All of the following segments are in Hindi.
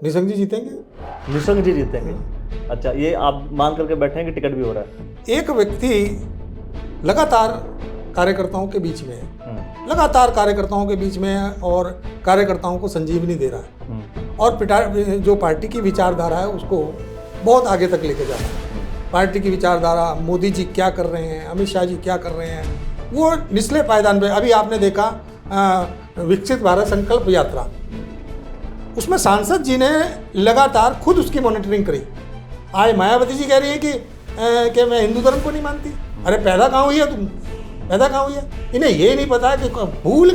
निशंक जी जीतेंगे। निशंक जी जीतेंगे। अच्छा, ये आप मान करके बैठे हैं कि टिकट भी हो रहा है? एक व्यक्ति लगातार कार्यकर्ताओं के बीच में है, लगातार कार्यकर्ताओं के बीच में है और कार्यकर्ताओं को संजीवनी दे रहा है और जो पार्टी की विचारधारा है उसको बहुत आगे तक लेके जा रहा है। पार्टी की विचारधारा, मोदी जी क्या कर रहे हैं, अमित शाह जी क्या कर रहे हैं, वो निचले पायदान पे। अभी आपने देखा विकसित भारत संकल्प यात्रा, उसमें सांसद जी ने लगातार खुद उसकी मॉनिटरिंग करी। आज मायावती जी कह रही है कि मैं हिंदू धर्म को नहीं मानती। अरे पैदा कहाँ हुई है तुम, पैदा कहाँ हुई है? इन्हें ये नहीं पता कि भूल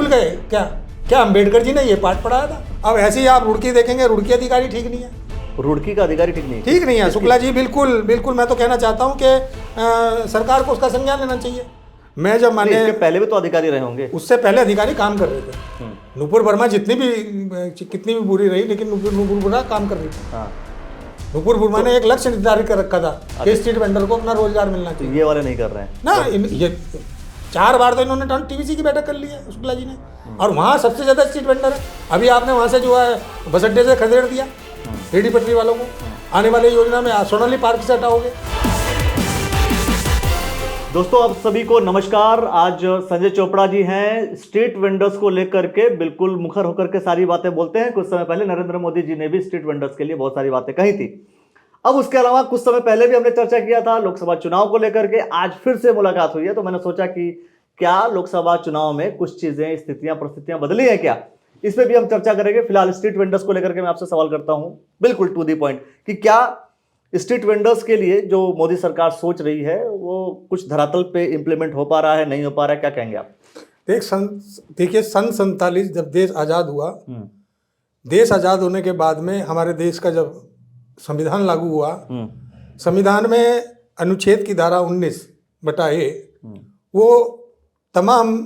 गए क्या अंबेडकर जी ने ये पाठ पढ़ाया था। अब ऐसे ही आप रुड़की देखेंगे, रुड़की अधिकारी ठीक नहीं है, रुड़की का अधिकारी ठीक नहीं है। शुक्ला जी बिल्कुल मैं तो कहना चाहता हूँ कि सरकार को उसका संज्ञान लेना चाहिए। मैं जब माने इसके पहले भी तो अधिकारी रहे होंगे, उससे पहले अधिकारी काम कर रहे थे। नूपुर वर्मा कितनी भी बुरी रही, लेकिन नूपुर वर्मा काम कर रही थी। नूपुर वर्मा ने एक लक्ष्य निर्धारित कर रखा था कि स्ट्रीट वेंडर को अपना रोजगार मिलना चाहिए। ये वाले नहीं कर रहे हैं ना। ये 4 बार तो इन्होंने टीवीसी की बैठक कर ली है शुक्ला जी ने, और वहाँ सबसे ज्यादा स्ट्रीट वेंडर है। अभी आपने वहाँ से जो है बस अड्डे से खदेड़ दिया रेडी पटरी वालों को। आने वाली योजना में सोनाली पार्क से हटाओगे। दोस्तों, आप सभी को नमस्कार। आज संजय चोपड़ा जी हैं, स्ट्रीट वेंडर्स को लेकर के बिल्कुल मुखर होकर के सारी बातें बोलते हैं। कुछ समय पहले नरेंद्र मोदी जी ने भी स्ट्रीट वेंडर्स के लिए बहुत सारी बातें कही थी। अब उसके अलावा कुछ समय पहले भी हमने चर्चा किया था लोकसभा चुनाव को लेकर के। आज फिर से मुलाकात हुई है, तो मैंने सोचा कि क्या लोकसभा चुनाव में कुछ चीजें, स्थितियां, परिस्थितियां बदली है क्या, इस पर भी हम चर्चा करेंगे। फिलहाल स्ट्रीट वेंडर्स को लेकर के मैं आपसे सवाल करता हूं, बिल्कुल टू दी पॉइंट, कि क्या स्ट्रीट वेंडर्स के लिए जो मोदी सरकार सोच रही है वो कुछ धरातल पे इंप्लीमेंट हो पा रहा है, नहीं हो पा रहा है? क्या कहेंगे आप? देखिए, सन 47 जब देश आज़ाद हुआ, देश आज़ाद होने के बाद में हमारे देश का जब संविधान लागू हुआ, संविधान में अनुच्छेद की धारा 19/A वो तमाम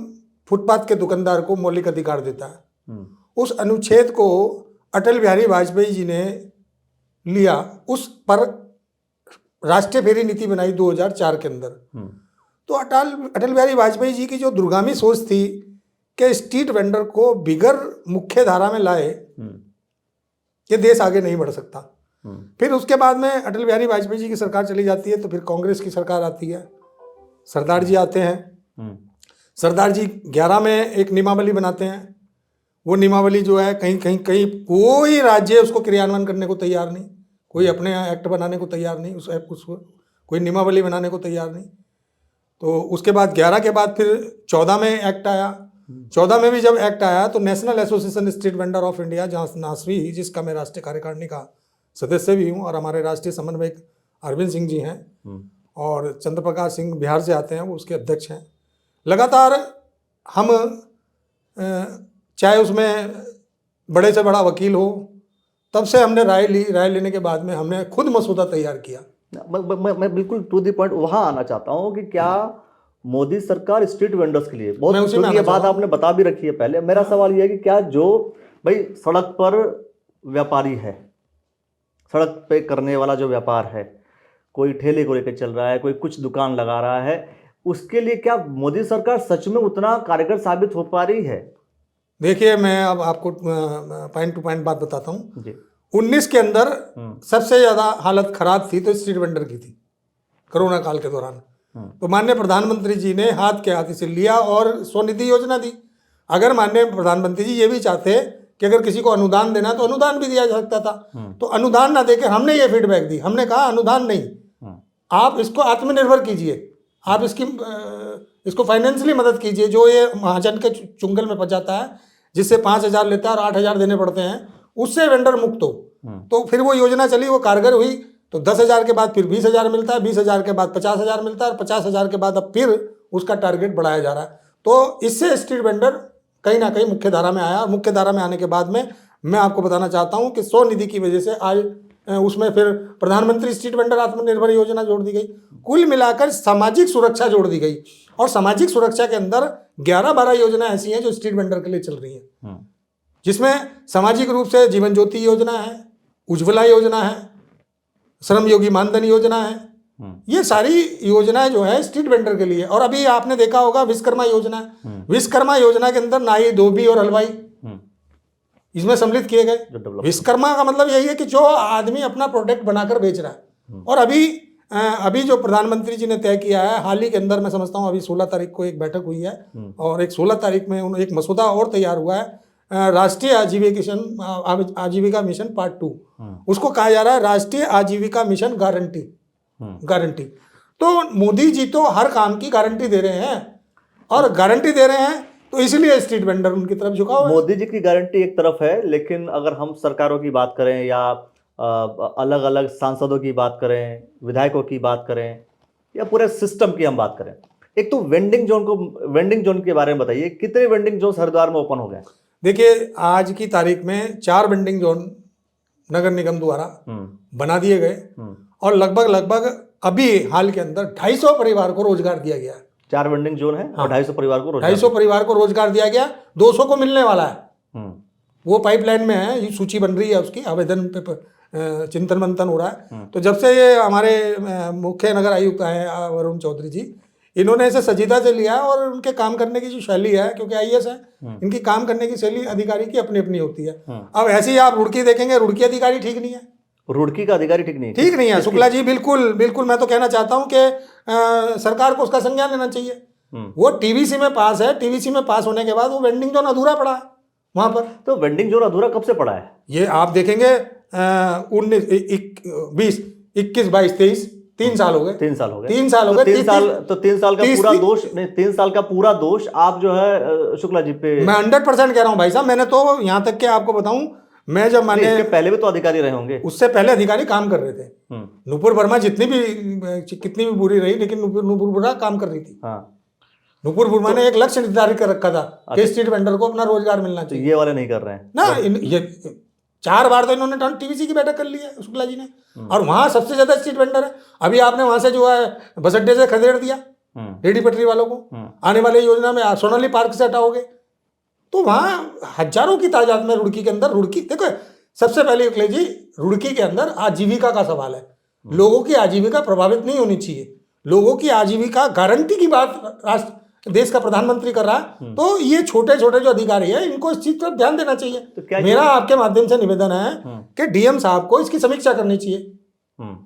फुटपाथ के दुकानदार को मौलिक अधिकार देता है। उस अनुच्छेद को अटल बिहारी वाजपेयी जी ने लिया, उस पर राष्ट्रीय फेरी नीति बनाई 2004 के अंदर। तो अटल बिहारी वाजपेयी जी की जो दूरगामी सोच थी कि स्ट्रीट वेंडर को बिगर मुख्य धारा में लाए, ये देश आगे नहीं बढ़ सकता। फिर उसके बाद में अटल बिहारी वाजपेयी जी की सरकार चली जाती है, तो फिर कांग्रेस की सरकार आती है, सरदार जी आते हैं। सरदार जी 11 में एक नियमावली बनाते हैं। वो नियमावली जो है कहीं कोई राज्य उसको क्रियान्वयन करने को तैयार नहीं, कोई अपने एक्ट बनाने को तैयार नहीं, उसको कोई नियमावली बनाने को तैयार नहीं। तो उसके बाद 11 के बाद फिर 14 में एक्ट आया। 14 में भी जब एक्ट आया तो national association street vendor of India, जहाँ नासवी, जिसका मैं राष्ट्रीय कार्यकारिणी का सदस्य भी हूँ, और हमारे राष्ट्रीय समन्वयक अरविंद सिंह जी हैं, और चंद्र प्रकाश सिंह बिहार से आते हैं, वो उसके अध्यक्ष हैं। लगातार हम चाहे उसमें बड़े से बड़ा वकील हो, तब से हमने राय ली। राय लेने के बाद में हमने खुद मसौदा तैयार किया। मैं बिल्कुल टू दी पॉइंट वहां आना चाहता हूं कि क्या मोदी सरकार स्ट्रीट वेंडर्स के लिए बहुत, ये बात आपने बता भी रखी है पहले। मेरा सवाल यह है कि क्या जो भाई सड़क पर व्यापारी है, सड़क पे करने वाला जो व्यापार है, कोई ठेले को लेकर चल रहा है, कोई कुछ दुकान लगा रहा है, उसके लिए क्या मोदी सरकार सच में उतना कारगर साबित हो पा रही है? देखिए, मैं अब आपको पॉइंट टू पॉइंट बात बताता हूँ। 19 के अंदर सबसे ज़्यादा हालत खराब थी तो स्ट्रीट वेंडर की थी, कोरोना काल के दौरान। तो माननीय प्रधानमंत्री जी ने हाथ के हाथ इसे लिया और स्वनिधि योजना दी। अगर माननीय प्रधानमंत्री जी ये भी चाहते कि अगर किसी को अनुदान देना तो अनुदान भी दिया जा सकता था, तो अनुदान ना देके हमने ये फीडबैक दी। हमने कहा अनुदान नहीं, आप इसको आत्मनिर्भर कीजिए, आप इसको फाइनेंशियली मदद कीजिए। जो ये महाजन के चुंगल में फंस जाता है, जिससे 5,000 लेता है और 8,000 देने पड़ते हैं, उससे वेंडर मुक्त हो। तो फिर वो योजना चली, वो कारगर हुई। तो 10,000 के बाद फिर 20,000 मिलता है, 20,000 के बाद 50,000 मिलता है, और 50,000 के बाद अब फिर उसका टारगेट बढ़ाया जा रहा है। तो इससे स्ट्रीट वेंडर कहीं ना कहीं मुख्य धारा में आया, और मुख्य धारा में आने के बाद में मैं आपको बताना चाहता हूँ कि स्वनिधि की वजह से आज उसमें फिर प्रधानमंत्री स्ट्रीट वेंडर आत्मनिर्भर योजना जोड़ दी गई। कुल मिलाकर सामाजिक सुरक्षा जोड़ दी गई, और सामाजिक सुरक्षा के अंदर 11-12 योजना ऐसी हैं जो स्ट्रीट वेंडर के लिए चल रही हैं, जिसमें सामाजिक रूप से जीवन ज्योति योजना है, उज्ज्वला योजना है, श्रम योगी मानधन योजना है। ये सारी योजनाएं जो है स्ट्रीट वेंडर के लिए। और अभी आपने देखा होगा विश्वकर्मा योजना, विश्वकर्मा योजना के अंदर नाई, धोबी और हलवाई, इसमें सम्मिलित किए गए। जो डेवलप विश्वकर्मा का मतलब यही है कि जो आदमी अपना प्रोडक्ट बनाकर बेच रहा है। और अभी जो प्रधानमंत्री जी ने तय किया है हाल ही के अंदर, मैं समझता हूँ अभी 16 तारीख को एक बैठक हुई है और एक 16 तारीख में एक मसौदा और तैयार हुआ है, राष्ट्रीय आजीविका मिशन पार्ट 2। उसको कहा जा रहा है राष्ट्रीय आजीविका मिशन गारंटी। तो मोदी जी तो हर काम की गारंटी दे रहे हैं, और गारंटी दे रहे हैं तो इसलिए स्ट्रीट वेंडर उनकी तरफ झुका हुआ है। मोदी जी की गारंटी एक तरफ है, लेकिन अगर हम सरकारों की बात करें या अलग अलग सांसदों की बात करें, विधायकों की बात करें, या पूरे सिस्टम की हम बात करें, एक तो वेंडिंग जोन के बारे में बताइए, कितने वेंडिंग जोन हरिद्वार में ओपन हो गए? देखिए, आज की तारीख में 4 वेंडिंग जोन नगर निगम द्वारा बना दिए गए, और लगभग अभी हाल के अंदर 250 परिवार को रोजगार दिया गया है। 4 वेंडिंग जोन है और 250 परिवार को 250 परिवार को रोजगार दिया गया, 200 को मिलने वाला है। वो पाइपलाइन में है, ये सूची बन रही है, उसकी आवेदन पे चिंतन मंथन हो रहा है। तो जब से ये हमारे मुख्य नगर आयुक्त आए वरुण चौधरी जी, इन्होंने इसे सजीदा से लिया, और उनके काम करने की जो शैली है, क्योंकि आईएएस है, इनकी काम करने की शैली अधिकारी की अपनी अपनी होती है। अब ऐसे ही आप रुड़की देखेंगे, रुड़की अधिकारी ठीक नहीं है, रुड़की का अधिकारी ठीक नहीं है। शुक्ला जी, बिल्कुल मैं तो कहना चाहता हूं कि सरकार को उसका संज्ञान लेना चाहिए। वो टीवीसी में पास है, टीवीसी में पास होने के बाद वो वेंडिंग जोन अधूरा पड़ा है वहां पर। तो वेंडिंग जोन अधूरा कब से पड़ा है? ये आप देखेंगे 19, 20, 21, 22, 23, 3 साल हो गए। 3 साल हो गए। 3 साल हो गए। 3 साल का पूरा दोष नहीं, 3 साल का पूरा दोष आप जो है शुक्ला जी पे। मैं 100% कह रहा हूं भाई साहब। मैंने तो यहां तक के आपको बताऊं, मैं जब मैंने इसके पहले भी तो अधिकारी रहे होंगे। उससे पहले अधिकारी काम कर रहे थे। नुपुर वर्मा कितनी भी बुरी रही, लेकिन नुपुर वर्मा काम कर रही थी। नुपुर वर्मा ने एक लक्ष्य निर्धारित कर रखा था कि स्ट्रीट वेंडर को अपना रोजगार मिलना चाहिए। ये वाले नहीं कर रहे हैं ना। ये 4 बार तो इन्होंने टीवीसी की बैठक कर ली है शुक्ला जी ने, और वहां सबसे ज्यादा स्ट्रीट वेंडर है। अभी आपने वहां से जो है बस अड्डे से खदेड़ दिया रेडी पटरी वालों को। आने वाली योजना में सोनाली पार्क से हटाओगे, तो वहां हजारों की तादाद में रुड़की के अंदर, रुड़की देखो, सबसे पहले अखिलेश जी, रुड़की के अंदर आजीविका का सवाल है। लोगों की आजीविका प्रभावित नहीं होनी चाहिए। लोगों की आजीविका गारंटी की बात देश का प्रधानमंत्री कर रहा है, तो ये छोटे छोटे जो अधिकारी है, इनको इस चीज पर ध्यान देना चाहिए। तो मेरा आपके माध्यम से निवेदन है कि डीएम साहब को इसकी समीक्षा करनी चाहिए।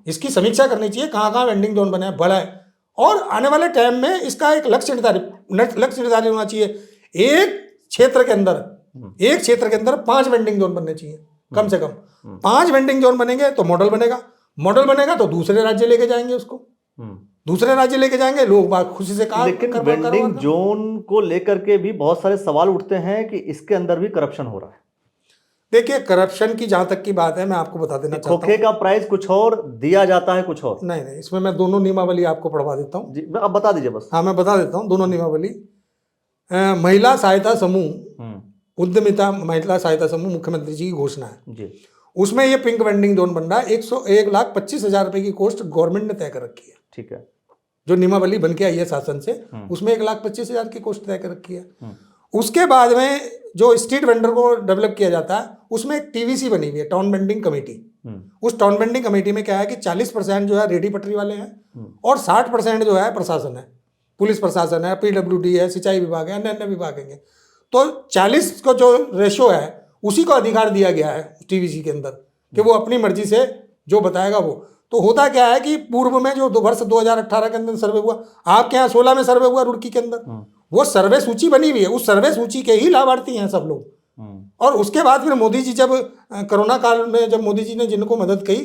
इसकी समीक्षा करनी चाहिए, कहाँ वेंडिंग जोन बना है, बड़ा है, और आने वाले टाइम में इसका एक लक्ष्य निर्धारित होना चाहिए। एक क्षेत्र के अंदर 5 वेंडिंग जोन बनने चाहिए कम से कम। 5 वेंडिंग जोन बनेंगे तो मॉडल बनेगा तो दूसरे राज्य लेके जाएंगे उसको, लोग बात खुशी से कहा। लेकिन वेंडिंग जोन को लेकर के भी बहुत सारे सवाल उठते हैं कि इसके अंदर भी करप्शन हो रहा है। देखिए, करप्शन की जहां तक की बात है, मैं आपको बता देना चाहता हूं, खोखे का प्राइस कुछ और दिया जाता है कुछ और। नहीं, इसमें मैं दोनों नियमावली आपको पढ़वा देता हूँ जी, अब बता दीजिए बस। हाँ, मैं बता देता हूँ दोनों नियमावली। महिला सहायता समूह, उद्यमिता महिला सहायता समूह मुख्यमंत्री जी की घोषणा है जी। उसमें ये पिंक वेंडिंग जोन बन रहा है। 1,25,000 रुपए की कॉस्ट गवर्नमेंट ने तय कर रखी है। ठीक है, जो नियमावली बन के आई है शासन से, उसमें 1,25,000 की कॉस्ट तय कर रखी है। उसके बाद में जो स्ट्रीट वेंडर को डेवलप किया जाता है, उसमें एक टीवीसी बनी हुई है, टाउन वेंडिंग कमेटी। उस टाउन वेंडिंग कमेटी में क्या है कि 40% जो है रेडी पटरी वाले हैं, और 60% जो है प्रशासन है, पुलिस प्रशासन है, पीडब्ल्यूडी है, सिंचाई विभाग है, अन्य विभाग है। तो 40 का जो रेशो है, उसी को अधिकार दिया गया है टीवीसी के अंदर कि वो अपनी मर्जी से जो बताएगा वो। तो होता क्या है कि पूर्व में जो वर्ष 2018 के अंदर सर्वे हुआ, आपके यहाँ 16 में सर्वे हुआ रुड़की के अंदर, वो सर्वे सूची बनी हुई है, उस सर्वे सूची के ही लाभार्थी हैं सब लोग। और उसके बाद फिर मोदी जी जब कोरोना काल में जब मोदी जी ने जिनको मदद की,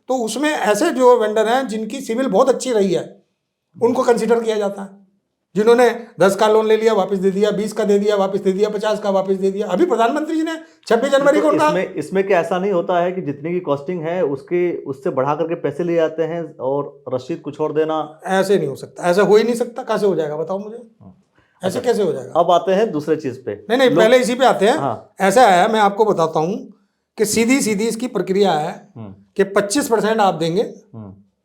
तो उसमें ऐसे जो वेंडर हैं जिनकी सिविल बहुत अच्छी रही है, उनको कंसिडर किया जाता है। जिन्होंने 10 का लोन ले लिया वापस दे दिया, 20 का दे दिया वापस दे दिया, 50 का वापस दे दिया। अभी प्रधानमंत्री जी ने 26 जनवरी को उनका इसमें क्या ऐसा नहीं होता है कि जितनी की कॉस्टिंग है उससे बढ़ा करके पैसे ले जाते हैं और रसीद कुछ और देना? ऐसे नहीं हो सकता, ऐसा हो ही नहीं सकता। कैसे हो जाएगा बताओ मुझे, ऐसे कैसे हो जाएगा? अब आते हैं दूसरे चीज पे। नहीं, पहले इसी पे आते हैं। ऐसा है, मैं आपको बताता हूँ कि सीधी इसकी प्रक्रिया है कि 25% आप देंगे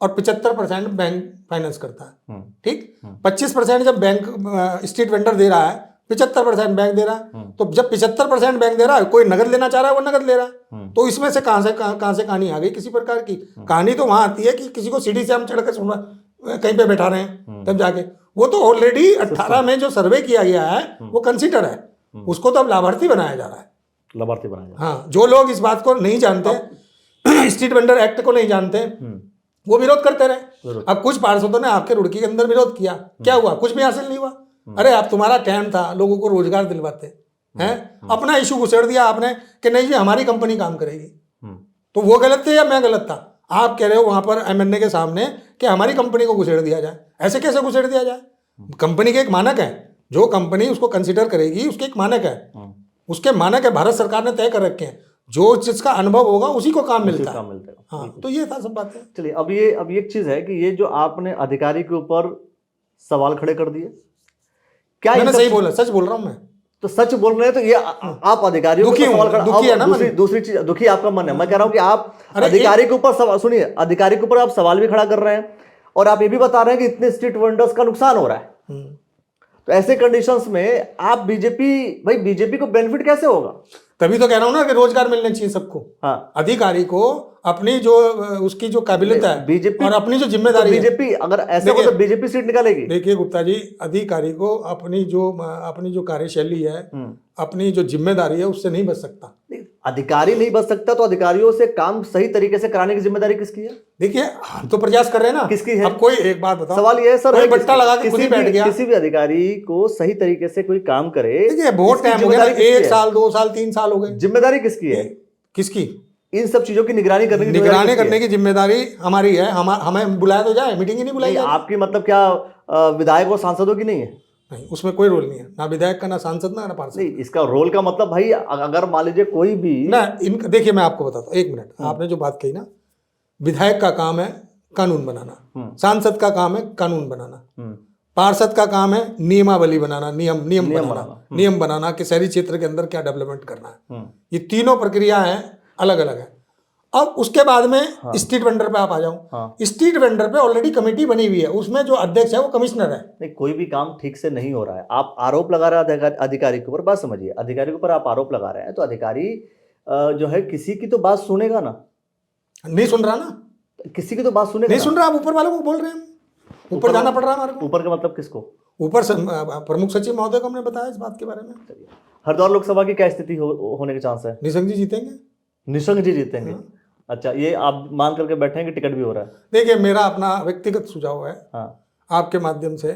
और 75% बैंक फाइनेंस करता है। ठीक, 25% जब बैंक स्ट्रीट वेंडर दे रहा है, 75% बैंक दे रहा है। तो जब 75% बैंक दे रहा है, कोई नगद लेना चाह रहा है, वो नगद ले रहा है। तो इसमें से कहां से कहानी आ गई किसी प्रकार की? कहानी तो वहां आती है कि किसी को सीढ़ी से हम चढ़कर सुन कहीं पे बैठा रहे हैं, तब जाके वो तो ऑलरेडी 18 में जो सर्वे किया गया है वो कंसिडर है, उसको तो अब लाभार्थी बनाया जा रहा है। लाभार्थी बनाया जाए। हाँ, जो लोग इस बात को नहीं जानते, स्ट्रीट वेंडर एक्ट को नहीं जानते, वो विरोध करते रहे। अब कुछ पार्षदों ने आपके रुड़की के अंदर विरोध किया, क्या हुआ? कुछ भी हासिल नहीं हुआ। अरे आप, तुम्हारा टाइम था लोगों को रोजगार दिलवाते हैं, अपना इशू घुसेड़ दिया आपने कि नहीं जी हमारी कंपनी काम करेगी। तो वो गलत थे या मैं गलत था? आप कह रहे हो वहां पर एमएनए के सामने कि हमारी कंपनी को घुसेड़ दिया जाए। ऐसे कैसे घुसेड़ दिया जाए? कंपनी के एक मानक है, जो कंपनी उसको कंसिडर करेगी उसके एक मानक है, उसके मानक है, भारत सरकार ने तय कर रखे हैं। जो जिसका अनुभव होगा उसी को काम मिलता है। हाँ, तो ये था सब बातें। चलिए, अब ये एक चीज है कि ये जो आपने अधिकारी के ऊपर सवाल खड़े कर दिए, क्या मैंने सही बोला? सच बोल रहा हूं मैं तो सच बोल रहे हैं। तो ये आप अधिकारियों के सवाल खड़ा, दुखी है ना? दूसरी चीज, दुखी आपका मन है। मैं कह रहा हूं कि आप अधिकारी के ऊपर सवाल, सुनिए, अधिकारी के ऊपर आप सवाल भी खड़ा कर रहे हैं और आप ये भी बता रहे हैं कि इतने स्ट्रीट वेंडर्स का नुकसान हो रहा है। तो ऐसे कंडीशंस में आप बीजेपी को बेनिफिट कैसे होगा? तभी तो कह रहा हूं ना कि रोजगार मिलने चाहिए सबको। हाँ, अधिकारी को अपनी जो उसकी जो काबिलियत है बीजेपी और अपनी जो जिम्मेदारी है, बीजेपी अगर ऐसे हो तो बीजेपी सीट निकालेगी। देखिए गुप्ता जी, अधिकारी को अपनी जो कार्यशैली है, अपनी जो जिम्मेदारी है, उससे नहीं बच सकता। अधिकारी नहीं बच सकता तो अधिकारियों से काम सही तरीके से कराने की जिम्मेदारी किसकी है? देखिए, हम तो प्रयास कर रहे हैं ना। किसकी है? अब कोई एक बात बताओ, सवाल ये है सर, कोई बट्टा लगा के खुद ही बैठ गया। किसी भी अधिकारी को सही तरीके से कोई काम करे। देखिए, बहुत टाइम हो गया, 1 साल 2 साल 3 साल हो गए। जिम्मेदारी किसकी है? किसकी? इन सब चीजों की निगरानी करने की जिम्मेदारी हमारी है। हमें बुलाया तो जाए, मीटिंग ही नहीं बुलाई जाए। आपकी मतलब क्या विधायक और सांसदों की नहीं है? नहीं, उसमें कोई रोल नहीं है, ना विधायक का, ना सांसद, ना पार्षद। नहीं, इसका रोल का मतलब भाई, अगर मान लीजिए कोई भी ना, देखिए मैं आपको बताता हूँ, 1 मिनट। आपने जो बात कही ना, विधायक का काम है कानून बनाना, सांसद का काम है कानून बनाना, पार्षद का काम है नियमावली बनाना, नियम बनाना कि शहरी क्षेत्र के अंदर क्या डेवलपमेंट करना है। ये तीनों प्रक्रिया है, अलग अलग है। अब उसके बाद में स्ट्रीट वेंडर पे आप आ जाओ। स्ट्रीट वेंडर पे ऑलरेडी कमेटी बनी हुई है, उसमें जो अध्यक्ष है वो कमिश्नर है। नहीं, कोई भी काम ठीक से नहीं हो रहा है, आप आरोप लगा रहे हैं अधिकारी के ऊपर। बात समझिए, अधिकारी के ऊपर आप आरोप लगा रहे हैं, तो अधिकारी जो है किसी की तो बात सुनेगा ना? नहीं सुन रहा ना, किसी की तो बात सुनेगा नहीं सुन रहा। आप ऊपर वालों को बोल रहे हैं, ऊपर जाना पड़ रहा है हमारे को। ऊपर का मतलब किसको? ऊपर प्रमुख सचिव महोदय को हमने बताया इस बात के बारे में। हरिद्वार लोकसभा की क्या स्थिति होने के चांस है? निशंक जी जीतेंगे। निशंक जी जीतेंगे? अच्छा, ये आप मान करके बैठे हैं कि टिकट भी हो रहा है? देखिए, मेरा अपना व्यक्तिगत सुझाव है, हाँ, आपके माध्यम से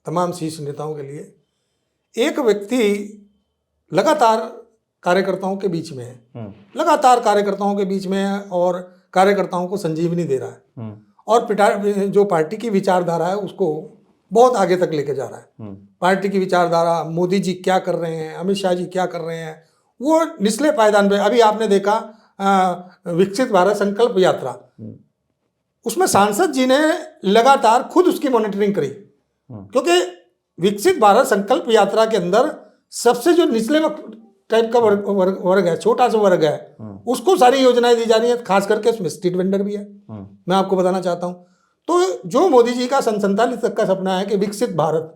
तमाम शीर्ष नेताओं के लिए। एक व्यक्ति लगातार कार्यकर्ताओं के बीच में है, लगातार कार्यकर्ताओं के बीच में है और कार्यकर्ताओं को संजीवनी दे रहा है, और जो पार्टी की विचारधारा है उसको बहुत आगे तक लेके जा रहा है। पार्टी की विचारधारा, मोदी जी क्या कर रहे हैं, अमित शाह जी क्या कर रहे हैं, वो निचले पायदान पे। अभी आपने देखा विकसित भारत संकल्प यात्रा, उसमें सांसद जी ने लगातार खुद उसकी मॉनिटरिंग करी, क्योंकि विकसित भारत संकल्प यात्रा के अंदर सबसे जो निचले टाइप का वर्ग है, छोटा सा वर्ग है, उसको सारी योजनाएं दी जा रही है, खास करके उसमें स्ट्रीट वेंडर भी है। मैं आपको बताना चाहता हूँ, तो जो मोदी जी का 47 तक का सपना है कि विकसित भारत,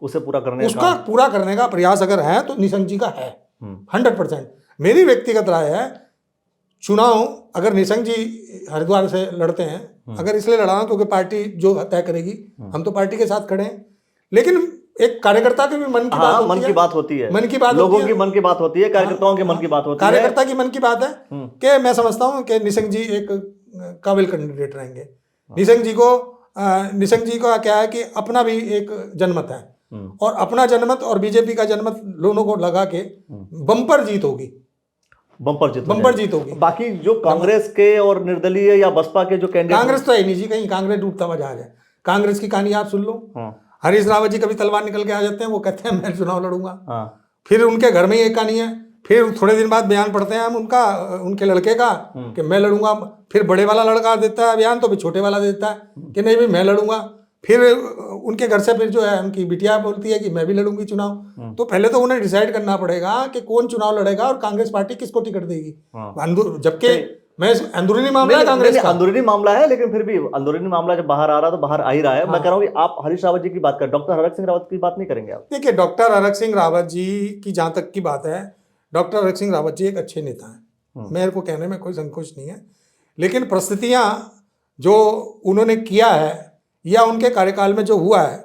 उसे उसका पूरा करने का प्रयास अगर है तो निशंक जी का है 100%। मेरी व्यक्तिगत राय है, चुनाव अगर निशंक जी हरिद्वार से लड़ते हैं, अगर इसलिए लड़ा क्योंकि पार्टी जो तय करेगी, हम तो पार्टी के साथ खड़े हैं, लेकिन एक कार्यकर्ता के भी मन की बात होती है, मन की बात, लोगों की मन की बात होती है, कार्यकर्ताओं के मन की बात होती है, कार्यकर्ता की मन की बात है कि मैं समझता हूं कि निशंक जी एक काबिल कैंडिडेट रहेंगे। निशंक जी को क्या है कि अपना भी एक जनमत है, और अपना जनमत और बीजेपी का जनमत दोनों को लगा के बम्पर जीत होगी, बम्पर जीत होगी। बाकी जो कांग्रेस के और निर्दलीय या बसपा के जो कैंडिडेट, कांग्रेस तो है नहीं जी, कहीं कांग्रेस डूबता हुआ जहाज है। कांग्रेस की कहानी आप सुन लो, हरीश रावत जी कभी तलवार निकल के आ जाते हैं, वो कहते हैं मैं चुनाव लड़ूंगा, फिर उनके घर में ही एक कहानी है, फिर थोड़े दिन बाद बयान पढ़ते हैं हम उनके लड़के का कि मैं लड़ूंगा, फिर बड़े वाला लड़का देता है बयान, तो फिर छोटे वाला देता है कि नहीं भाई मैं लड़ूंगा, फिर उनके घर से फिर जो है उनकी बिटिया बोलती है कि मैं भी लड़ूंगी चुनाव। तो पहले तो उन्हें डिसाइड करना पड़ेगा कि कौन चुनाव लड़ेगा और कांग्रेस पार्टी किसको टिकट देगी, जबकि मैं अंदरूनी मामला है कांग्रेस का, अंदरूनी मामला है, लेकिन फिर भी अंदरूनी मामला जब बाहर आ रहा है तो बाहर आ ही रहा है। मैं कह रहा हूँ कि आप हरीश रावत जी की बात करें, डॉक्टर हरक सिंह रावत की बात नहीं करेंगे आप? देखिए, डॉक्टर हरक सिंह रावत जी की जहाँ तक की बात है, डॉक्टर हरक सिंह रावत जी एक अच्छे नेता हैं, मेरे को कहने में कोई संकोच नहीं है, लेकिन परिस्थितियाँ जो उन्होंने किया है या उनके कार्यकाल में जो हुआ है,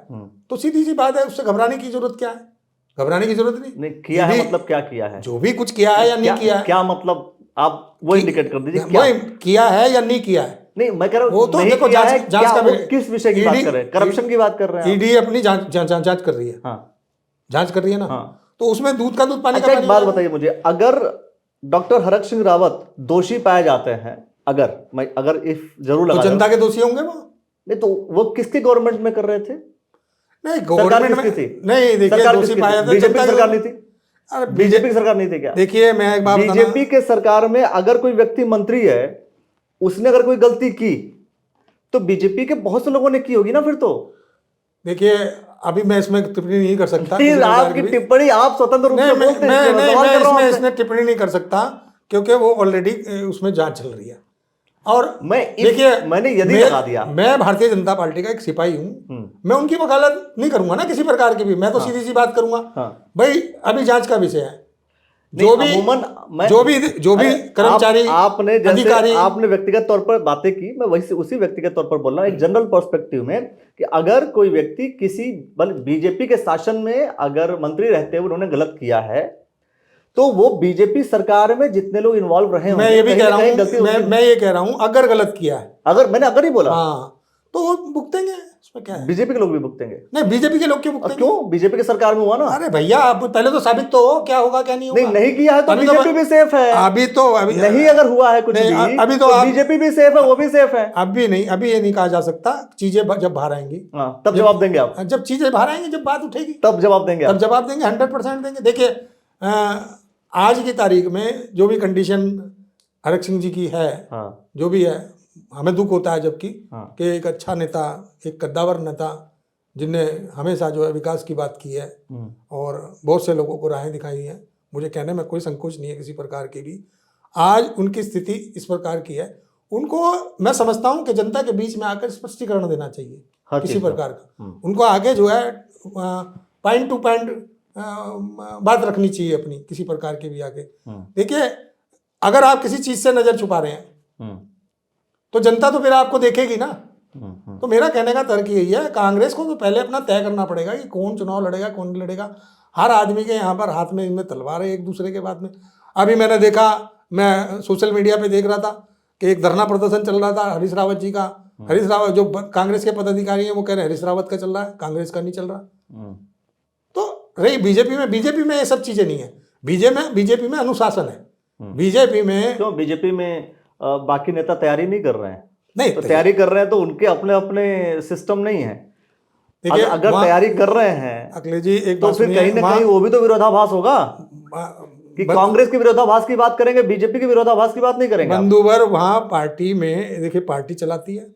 तो सीधी सी बात है, उससे घबराने की जरूरत क्या है। घबराने की जरूरत नहीं। नहीं किया है ईडी मतलब क्या किया है? जो भी कुछ किया है या नहीं किया है, क्या मतलब आप वो इंडिकेट कर दीजिए क्या? वही किया है या नहीं किया है। नहीं मैं कह रहा वो हूँ तो नहीं देखो किया है, जांच क्या का वो किस विषय की बात कर रहे हैं? करप्शन की बात कर रहे हैं आप? ईडी अपनी जांच कर रही है। हाँ जांच कर रही है ना। हाँ। तो उसमें दूध का दूध पानी अच्छा का एक पानी बात होगा। बताइए मुझे, अगर डॉक्टर हरक सिंह रावत दोषी पाए जाते हैं, अगर इफ जरूर तो लगा जनता के दोषी होंगे वो। नहीं तो वो किसके गवर्नमेंट में कर रहे थे? नहीं सरकार गवर्नमेंट किसकी में थी? नहीं, देखिए सरकार दोषी किसकी पाया थी? था बीजेपी जनता की के। सरकार नहीं थी? अरे बीजेपी की सरकार नहीं थी क्या? देखिए मैं एक बात बताना। बीजेपी के सरकार में अगर कोई व्यक्ति मंत्री है, उसने अगर कोई गलती की तो बीजेपी के बहुत से लोगों ने की होगी ना फिर तो। देखिए अभी मैं इसमें टिप्पणी नहीं कर सकता फिर किसी प्रकार आपकी की भी। टिप्पणी आप स्वतंत्र रूप नहीं से बोलते हैं, मैं इसलिए नहीं सवाल मैं कर रहा हूं इसमें आपसे। इसमें टिप्पणी नहीं कर सकता क्योंकि वो ऑलरेडी उसमें जांच चल रही है। और देखिए मैंने यदि मैं- लगा दिया। मैं भारतीय जनता पार्टी का एक सिपाही हूं, मैं उनकी वकालत नहीं करूंगा ना किसी प्रकार की भी। मैं तो सीधी सी बात करूंगा। हाँ। भाई अभी जांच का विषय है। नहीं, जो भी अमूमन जो भी कर्मचारी आपने जैसे अधिकारी आपने व्यक्तिगत तौर पर बातें की, मैं वही उसी व्यक्तिगत तौर पर बोल रहा हूं एक जनरल पर्सपेक्टिव में कि अगर कोई व्यक्ति किसी बीजेपी के शासन में अगर मंत्री रहते हुए उन्होंने गलत किया है तो वो बीजेपी सरकार में जितने लोग इन्वॉल्व रहे मैं ये भी कह रहा कहीं गलती हूँ उनकी- मैं ये कह रहा हूँ अगर गलत किया है, मैंने ही बोला हाँ तो वो भुगतेंगे। इसमें क्या है? बीजेपी के लोग भी भुगतेंगे। नहीं बीजेपी के लोग क्यों और भुगतेंगे? क्यों? बीजेपी की सरकार में हुआ ना। अरे भैया आप पहले तो साबित तो हो क्या होगा क्या नहीं होगा। नहीं किया है तो अभी तो बीजेपी भी सेफ है। अभी नहीं अगर हुआ है कुछ नहीं, भी अभी तो बीजेपी भी सेफ है, वो भी सेफ है। अभी नहीं, अभी ये नहीं कहा जा सकता। चीजें जब बाहर आएंगी तब जवाब देंगे आप। जब चीजें बाहर आएंगी, जब बात उठेगी तब जवाब देंगे तब आप। जवाब देंगे, 100% देंगे। देखिए आज की तारीख में जो भी कंडीशन हरक सिंह जी की है, हाँ। जो भी है, हमें दुख होता है जबकि हाँ। कि एक अच्छा नेता, एक कद्दावर नेता जिनने हमेशा जो है विकास की बात की है और बहुत से लोगों को राहें दिखाई हैं, मुझे कहने में कोई संकोच नहीं है किसी प्रकार की भी। आज उनकी स्थिति इस प्रकार की है, उनको मैं समझता हूं कि जनता के बीच में आकर स्पष्टीकरण देना चाहिए किसी प्रकार का। उनको आगे जो है पॉइंट टू पॉइंट बात रखनी चाहिए अपनी किसी प्रकार की भी आगे। देखिए अगर आप किसी चीज से नजर छुपा रहे हैं तो जनता तो फिर आपको देखेगी ना। तो मेरा कहने का तर्क यही है, कांग्रेस को तो पहले अपना तय करना पड़ेगा कि कौन चुनाव लड़ेगा कौन नहीं लड़ेगा। हर आदमी के यहाँ पर हाथ में इनमें तलवार है एक दूसरे के बाद में। अभी मैंने देखा, मैं सोशल मीडिया पे देख रहा था कि एक धरना प्रदर्शन चल रहा था हरीश रावत जी का। हरीश रावत जो कांग्रेस के पदाधिकारी हैं वो कह रहे हैं हरीश रावत का चल रहा है, कांग्रेस का नहीं चल रहा। तो रही बीजेपी में ये सब चीजें नहीं है। बीजेपी में अनुशासन है। बीजेपी में क्यों? बीजेपी में बाकी नेता तैयारी नहीं कर रहे हैं? नहीं तो तैयारी कर रहे हैं तो उनके अपने अपने सिस्टम नहीं है। देखिए अगर तैयारी कर रहे हैं अखिलेश जी एक तो बात फिर कहीं ना कहीं वो भी तो विरोधाभास होगा कि कांग्रेस के विरोधाभास की बात करेंगे, बीजेपी के विरोधाभास की बात नहीं करेंगे। बंधुवर वहां पार्टी में देखिए पार्टी चलाती है।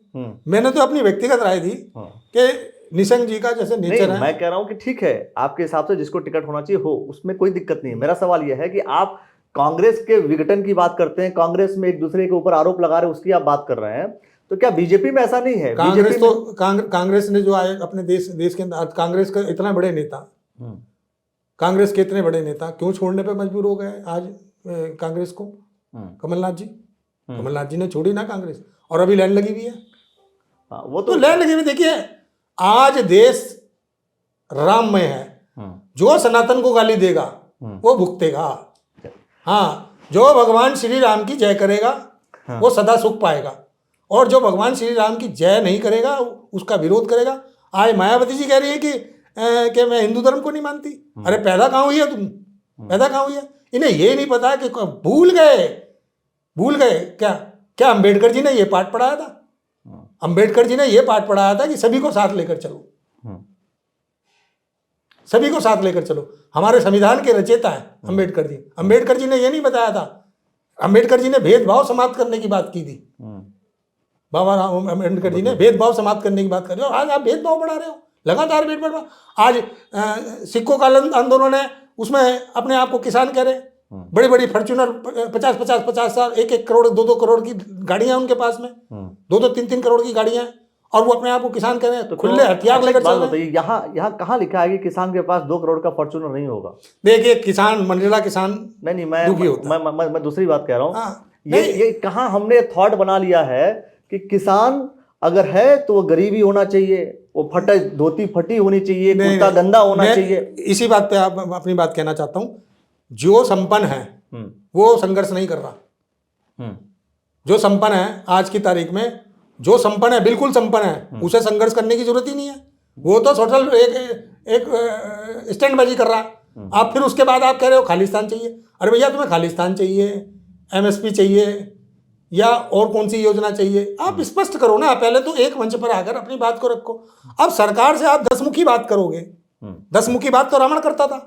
मैंने तो अपनी व्यक्तिगत राय दी कि निशंक जी का जैसे नेचर है। मैं कह रहा हूं कि ठीक है, आपके हिसाब से जिसको टिकट होना चाहिए हो, उसमें कोई दिक्कत नहीं है। मेरा सवाल यह है कि आप कांग्रेस के विघटन की बात करते हैं, कांग्रेस में एक दूसरे के ऊपर आरोप लगा रहे हैं, उसकी आप बात कर रहे हैं, तो क्या बीजेपी में ऐसा नहीं है? कांग्रेस तो कांग्रेस ने जो आए अपने देश के अंदर, कांग्रेस का इतना बड़े नेता, कांग्रेस के इतने बड़े नेता क्यों छोड़ने पे मजबूर हो गए आज कांग्रेस को? कमलनाथ जी ने छोड़ी ना कांग्रेस, और अभी लाइन लगी हुई है। वो तो लाइन लगी हुई। देखिए आज देश राममय है। जो सनातन को गाली देगा वो भुगतेगा। हाँ, जो भगवान श्री राम की जय करेगा वो सदा सुख पाएगा, और जो भगवान श्री राम की जय नहीं करेगा उसका विरोध करेगा। आज मायावती जी कह रही है कि मैं हिंदू धर्म को नहीं मानती। अरे पैदा कहाँ हुई है तुम? पैदा कहाँ हुई है? इन्हें ये नहीं पता कि भूल गए क्या अंबेडकर जी ने ये पाठ पढ़ाया था? अंबेडकर जी ने ये पाठ पढ़ाया था कि सभी को साथ लेकर चलो, सभी को साथ लेकर चलो। हमारे संविधान के रचयिता है अंबेडकर जी। अंबेडकर जी ने ये नहीं बताया था। अंबेडकर जी ने भेदभाव समाप्त करने की बात की थी। बाबा राम अंबेडकर जी ने भेदभाव समाप्त करने की बात कर रहे हो। आज आप भेदभाव बढ़ा रहे हो, लगातार भेदभाव। आज सिखों का आंदोलन है, उसमें अपने आप को किसान कह रहे। बड़ी बड़ी फॉर्च्यूनर 50 साल 1 करोड़ 2 करोड़ की गाड़ियां उनके पास में, 2 3 करोड़ की गाड़ियां, और वो अपने आप को किसान कह रहे हैं। तो खुले हथियार लेकर चल रहे हैं। यहाँ कहाँ लिखा है कि किसान के पास 2 करोड़ का फॉर्च्यूनर नहीं होगा? देखिए किसान, मंडला किसान नहीं मैं दूसरी बात कह रहा हूँ। ये कहाँ हमने थॉट बना लिया है कि किसान अगर है तो वो गरीबी होना चाहिए, वो फटे धोती फटी होनी चाहिए, कुर्ता गंदा होना मैं चाहिए। इसी बात पे आप अपनी बात कहना चाहता हूँ। जो संपन्न है वो संघर्ष नहीं कर रहा। जो संपन्न है आज की तारीख में, जो संपन्न है, बिल्कुल संपन्न है, उसे संघर्ष करने की जरूरत ही नहीं है। वो तो टोटल एक स्टैंडबाजी कर रहा है। आप फिर उसके बाद आप कह रहे हो खालिस्तान चाहिए। अरे भैया, तुम्हें खालिस्तान चाहिए, एमएसपी चाहिए, या और कौन सी योजना चाहिए? आप स्पष्ट करो ना। पहले तो एक मंच पर आकर अपनी बात को रखो। अब सरकार से आप 10 मुखी बात करोगे। 10 मुखी बात तो रावण करता था,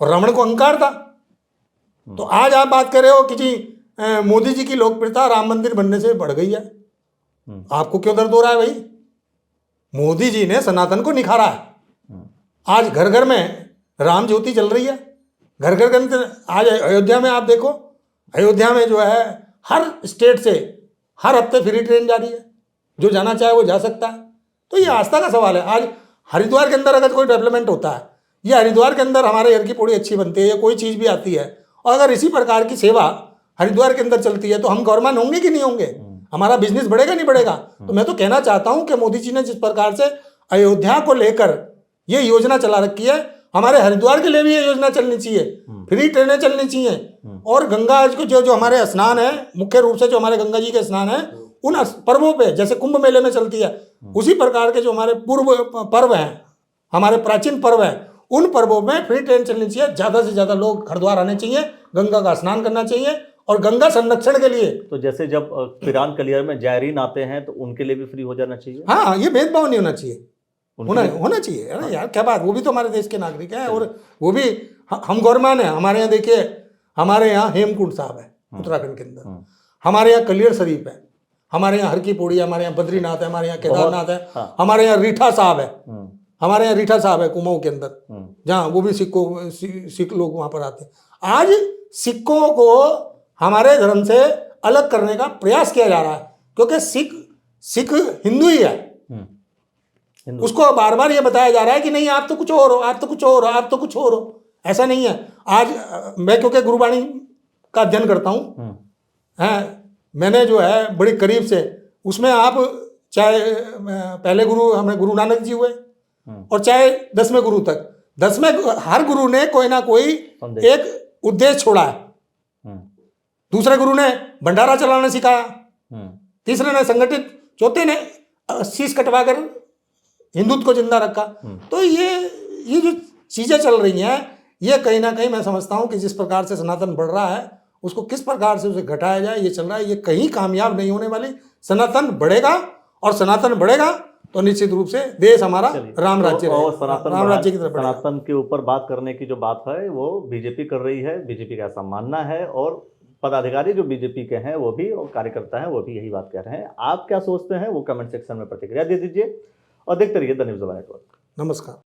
और रावण को अहंकार था। तो आज आप बात कर रहे हो कि जी मोदी जी की लोकप्रियता राम मंदिर बनने से बढ़ गई है। आपको क्यों दर्द हो रहा है भाई? मोदी जी ने सनातन को निखारा है। आज घर घर में राम ज्योति जल रही है। घर घर के अंदर आज अयोध्या में आप देखो, अयोध्या में जो है हर स्टेट से हर हफ्ते फ्री ट्रेन जा रही है। जो जाना चाहे वो जा सकता है। तो ये आस्था का सवाल है। आज हरिद्वार के अंदर अगर कोई डेवलपमेंट होता है, या हरिद्वार के अंदर हमारे हर की पौड़ी अच्छी बनती है, या कोई चीज़ भी आती है, और अगर इसी प्रकार की सेवा हरिद्वार के अंदर चलती है, तो हम गवर्नमेंट होंगे कि नहीं होंगे? हमारा बिजनेस बढ़ेगा नहीं बढ़ेगा? तो मैं तो कहना चाहता हूं कि मोदी जी ने जिस प्रकार से अयोध्या को लेकर ये योजना चला रखी है, हमारे हरिद्वार के लिए भी ये योजना चलनी चाहिए। फ्री ट्रेनें चलनी चाहिए। और गंगा को जो हमारे स्नान है, मुख्य रूप से जो हमारे गंगा जी के स्नान है, उन पर्वों पे जैसे कुंभ मेले में चलती है, उसी प्रकार के जो हमारे पूर्व पर्व हैं, हमारे प्राचीन पर्व हैं, उन पर्वों में फ्री ट्रेन चलनी चाहिए। ज़्यादा से ज़्यादा लोग हरिद्वार आने चाहिए, गंगा का स्नान करना चाहिए, और गंगा संरक्षण के लिए। तो जैसे जब पिरान कलियर में जायरीन आते हैं तो उनके लिए भी फ्री हो जाना चाहिए। हाँ, ये भेदभाव नहीं होना चाहिए। होना चाहिए। अरे यार क्या बात, वो भी तो हमारे देश के नागरिक हैं, और वो भी हम गौरमान है। हमारे यहाँ देखिए, हमारे यहाँ हेमकुंड साहब है उत्तराखंड के अंदर, हमारे यहाँ कलियर शरीफ है, हमारे यहाँ हर की पौड़ी, हमारे यहाँ बद्रीनाथ है, हमारे यहाँ केदारनाथ है, हमारे यहाँ रीठा साहब है, हमारे यहाँ रीठा साहब है कुमाऊं के अंदर, जहाँ वो भी सिख लोग वहाँ पर आते हैं। आज सिखों को हमारे धर्म से अलग करने का प्रयास किया जा रहा है, क्योंकि सिख हिंदू ही है। उसको बार बार ये बताया जा रहा है कि नहीं, आप तो कुछ और हो, आप तो कुछ और हो, आप तो कुछ और हो। ऐसा नहीं है। आज मैं क्योंकि गुरुबाणी का अध्ययन करता हूँ, मैंने जो है बड़ी करीब से, उसमें आप चाहे पहले गुरु हमें गुरु नानक जी हुए, और चाहे 10वें गुरु तक, 10वें हर गुरु ने कोई ना कोई एक उद्देश्य छोड़ा है। दूसरे गुरु ने भंडारा चलाना सिखाया, तीसरे ने संगठित, चौथे ने शीश कटवाकर हिंदुत्व को जिंदा रखा। तो ये जो चीजें चल रही हैं, ये कहीं ना कहीं मैं समझता हूं कि जिस प्रकार से सनातन बढ़ रहा है, उसको किस प्रकार से उसे घटाया जाए, ये चल रहा है। ये कहीं कामयाब नहीं होने वाली। सनातन बढ़ेगा, और सनातन बढ़ेगा तो निश्चित रूप से देश हमारा राम राज्य राम राज्य की तरफ। सनातन के ऊपर बात करने की जो बात है वो बीजेपी कर रही है, बीजेपी का ऐसा मानना है, और पदाधिकारी जो बीजेपी के हैं वो भी, और कार्यकर्ता हैं वो भी यही बात कह रहे हैं। आप क्या सोचते हैं वो कमेंट सेक्शन में प्रतिक्रिया दे दीजिए, और देखते रहिए द न्यूज़ नेटवर्क। नमस्कार।